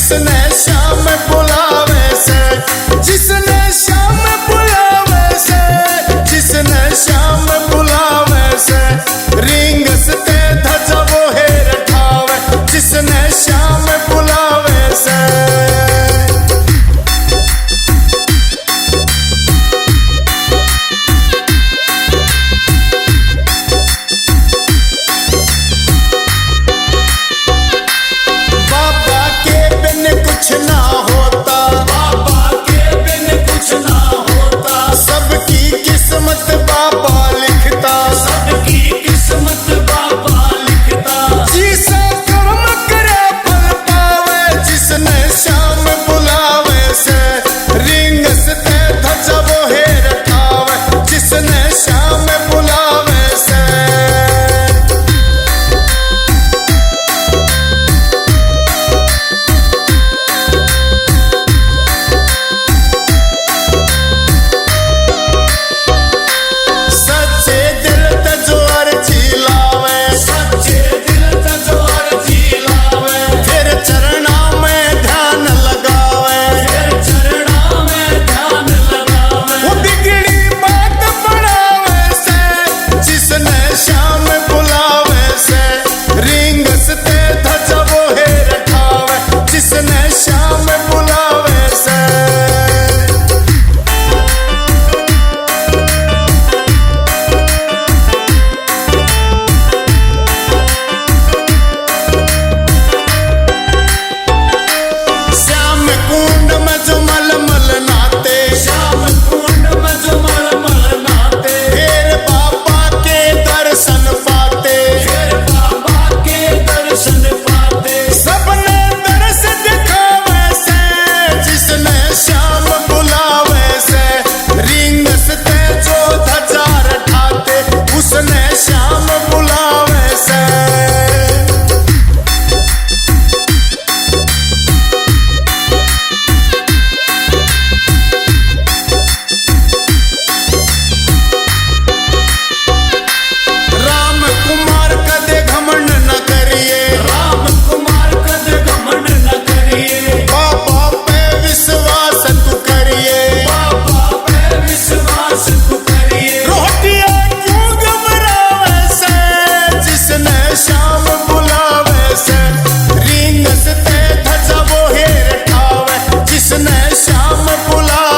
जिसने शाम बुलावे से, जिसने शाम बुलावे से, जिसने शाम बुलावे से, रिंगसते धजा वो हेर ठावे, जिसने शाम बुलावे से। कुछ ना होता, बाबा के बिन कुछ ना होता, सबकी किस्मत बाबा लिखता, सबकी किस्मत बाबा लिखता, जिसे कर्म करे फल पावे, जिसने शाम बुलावे से, रिंगसते धजा वो हेर ठावे, जिसने शाम बुलावे से। शाम बुला